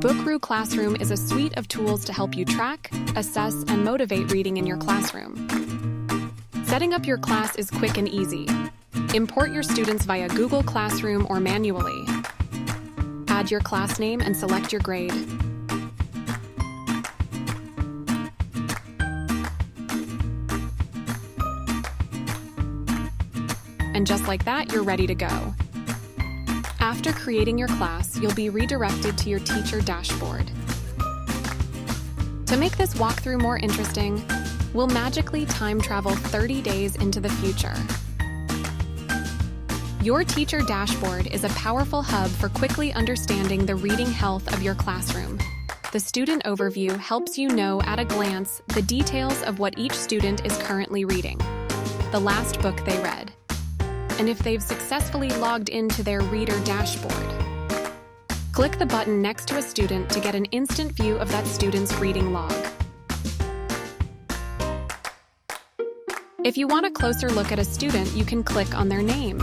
Bookroo Classroom is a suite of tools to help you track, assess, and motivate reading in your classroom. Setting up your class is quick and easy. Import your students via Google Classroom or manually. Add your class name and select your grade. And just like that, you're ready to go. After creating your class, you'll be redirected to your teacher dashboard. To make this walkthrough more interesting, we'll magically time travel 30 days into the future. Your teacher dashboard is a powerful hub for quickly understanding the reading health of your classroom. The student overview helps you know at a glance the details of what each student is currently reading, the last book they read, and if they've successfully logged into their reader dashboard. Click the button next to a student to get an instant view of that student's reading log. If you want a closer look at a student, you can click on their name.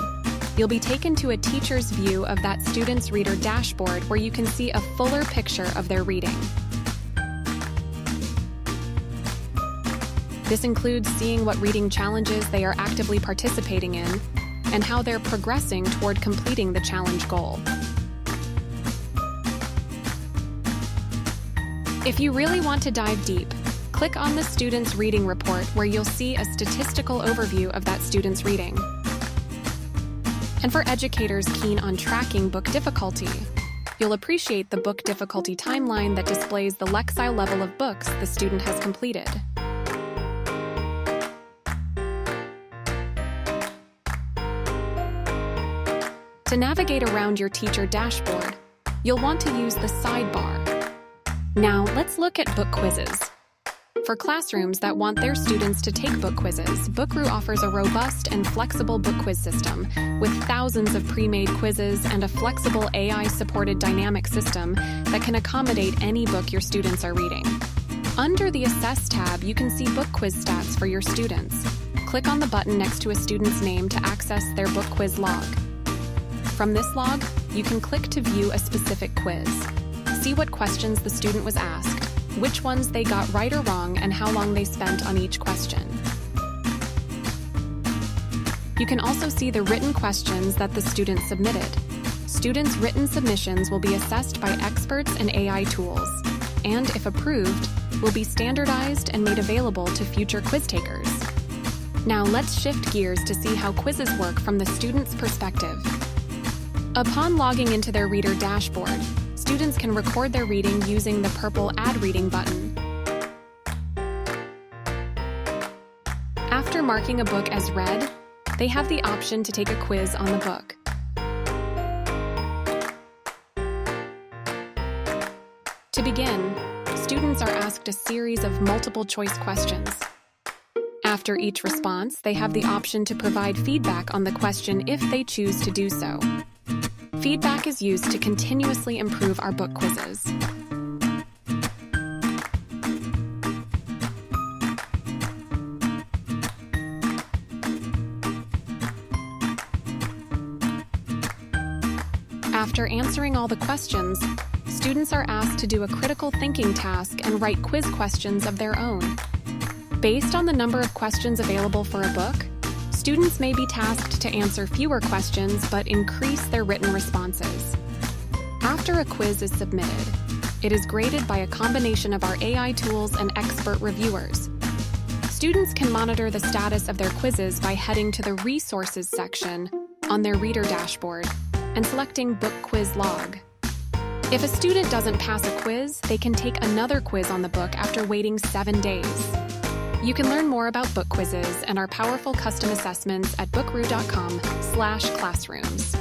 You'll be taken to a teacher's view of that student's reader dashboard where you can see a fuller picture of their reading. This includes seeing what reading challenges they are actively participating in and how they're progressing toward completing the challenge goal. If you really want to dive deep, click on the student's reading report where you'll see a statistical overview of that student's reading. And for educators keen on tracking book difficulty, you'll appreciate the book difficulty timeline that displays the Lexile level of books the student has completed. To navigate around your teacher dashboard, you'll want to use the sidebar. Now, let's look at book quizzes. For classrooms that want their students to take book quizzes, Bookroo offers a robust and flexible book quiz system with thousands of pre-made quizzes and a flexible AI-supported dynamic system that can accommodate any book your students are reading. Under the Assess tab, you can see book quiz stats for your students. Click on the button next to a student's name to access their book quiz log. From this log, you can click to view a specific quiz. See what questions the student was asked, which ones they got right or wrong, and how long they spent on each question. You can also see the written questions that the student submitted. Students' written submissions will be assessed by experts and AI tools, and if approved, will be standardized and made available to future quiz takers. Now let's shift gears to see how quizzes work from the student's perspective. Upon logging into their reader dashboard, students can record their reading using the purple Add Reading button. After marking a book as read, they have the option to take a quiz on the book. To begin, students are asked a series of multiple-choice questions. After each response, they have the option to provide feedback on the question if they choose to do so. Feedback is used to continuously improve our book quizzes. After answering all the questions, students are asked to do a critical thinking task and write quiz questions of their own. Based on the number of questions available for a book, students may be tasked to answer fewer questions but increase their written responses. After a quiz is submitted, it is graded by a combination of our AI tools and expert reviewers. Students can monitor the status of their quizzes by heading to the Resources section on their reader dashboard and selecting Book Quiz Log. If a student doesn't pass a quiz, they can take another quiz on the book after waiting 7 days. You can learn more about book quizzes and our powerful custom assessments at bookroo.com/classrooms.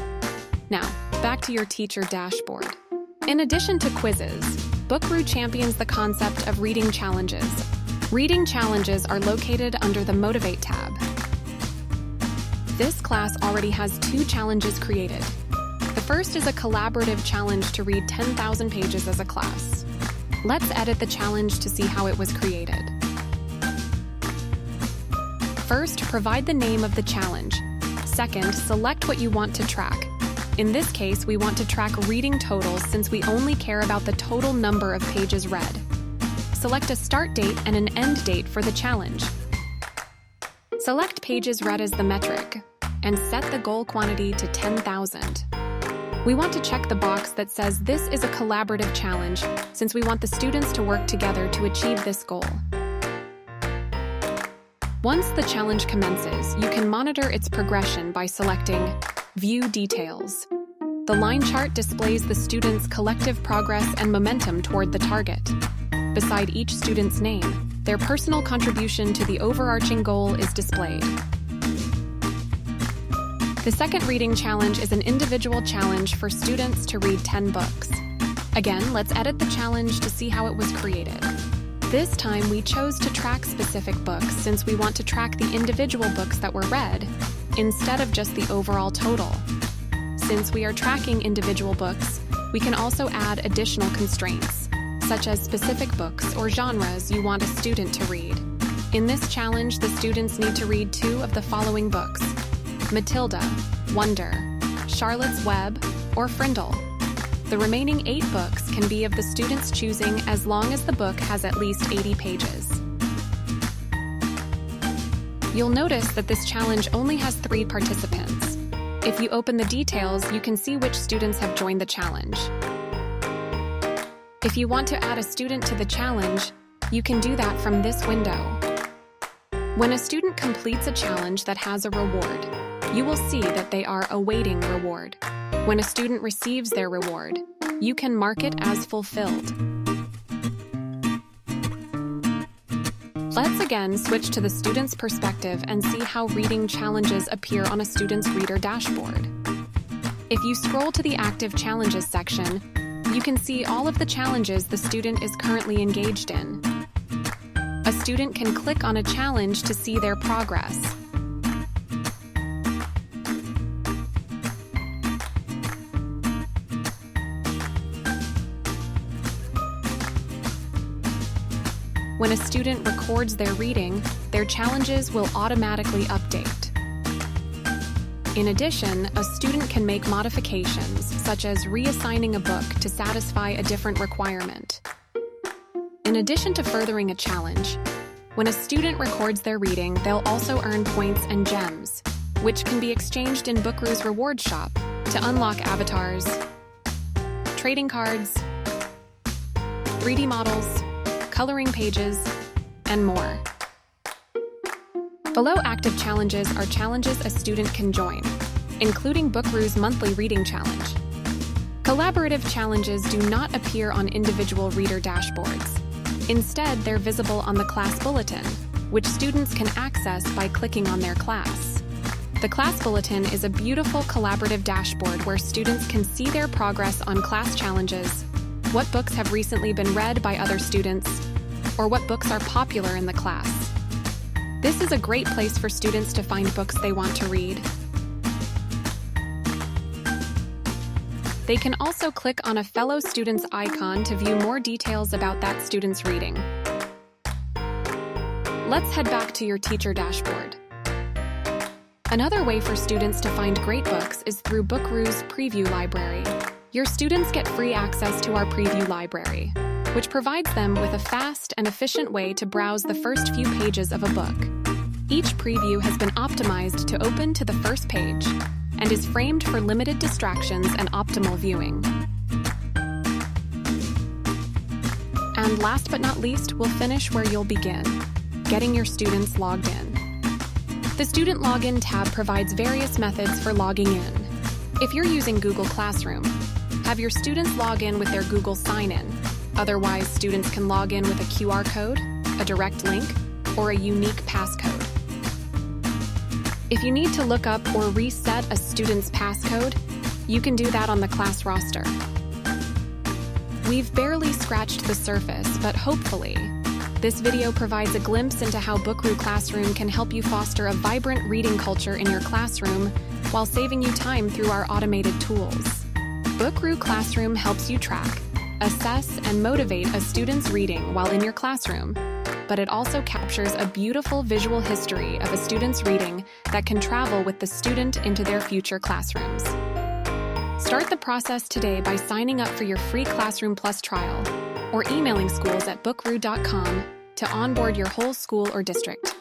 Now, back to your teacher dashboard. In addition to quizzes, Bookroo champions the concept of reading challenges. Reading challenges are located under the Motivate tab. This class already has 2 challenges created. The first is a collaborative challenge to read 10,000 pages as a class. Let's edit the challenge to see how it was created. First, provide the name of the challenge. Second, select what you want to track. In this case, we want to track reading totals since we only care about the total number of pages read. Select a start date and an end date for the challenge. Select pages read as the metric, and set the goal quantity to 10,000. We want to check the box that says this is a collaborative challenge, since we want the students to work together to achieve this goal. Once the challenge commences, you can monitor its progression by selecting View Details. The line chart displays the students' collective progress and momentum toward the target. Beside each student's name, their personal contribution to the overarching goal is displayed. The second reading challenge is an individual challenge for students to read 10 books. Again, let's edit the challenge to see how it was created. This time, we chose to track specific books since we want to track the individual books that were read, instead of just the overall total. Since we are tracking individual books, we can also add additional constraints, such as specific books or genres you want a student to read. In this challenge, the students need to read 2 of the following books: Matilda, Wonder, Charlotte's Web, or Frindle. The remaining 8 books can be of the student's choosing as long as the book has at least 80 pages. You'll notice that this challenge only has 3 participants. If you open the details, you can see which students have joined the challenge. If you want to add a student to the challenge, you can do that from this window. When a student completes a challenge that has a reward, you will see that they are awaiting reward. When a student receives their reward, you can mark it as fulfilled. Let's again switch to the student's perspective and see how reading challenges appear on a student's reader dashboard. If you scroll to the Active Challenges section, you can see all of the challenges the student is currently engaged in. A student can click on a challenge to see their progress. When a student records their reading, their challenges will automatically update. In addition, a student can make modifications, such as reassigning a book to satisfy a different requirement. In addition to furthering a challenge, when a student records their reading, they'll also earn points and gems, which can be exchanged in Bookroo's reward shop to unlock avatars, trading cards, 3D models, coloring pages, and more. Below active challenges are challenges a student can join, including Bookroo's monthly reading challenge. Collaborative challenges do not appear on individual reader dashboards. Instead, they're visible on the class bulletin, which students can access by clicking on their class. The class bulletin is a beautiful collaborative dashboard where students can see their progress on class challenges, what books have recently been read by other students, or what books are popular in the class. This is a great place for students to find books they want to read. They can also click on a fellow student's icon to view more details about that student's reading. Let's head back to your teacher dashboard. Another way for students to find great books is through Bookroo's Preview Library. Your students get free access to our Preview Library, which provides them with a fast and efficient way to browse the first few pages of a book. Each preview has been optimized to open to the first page and is framed for limited distractions and optimal viewing. And last but not least, we'll finish where you'll begin, getting your students logged in. The Student Login tab provides various methods for logging in. If you're using Google Classroom, have your students log in with their Google sign-in. Otherwise, students can log in with a QR code, a direct link, or a unique passcode. If you need to look up or reset a student's passcode, you can do that on the class roster. We've barely scratched the surface, but hopefully, this video provides a glimpse into how Bookroo Classroom can help you foster a vibrant reading culture in your classroom while saving you time through our automated tools. Bookroo Classroom helps you track, assess, and motivate a student's reading while in your classroom, but it also captures a beautiful visual history of a student's reading that can travel with the student into their future classrooms. Start the process today by signing up for your free Classroom Plus trial or emailing schools at bookroo.com to onboard your whole school or district.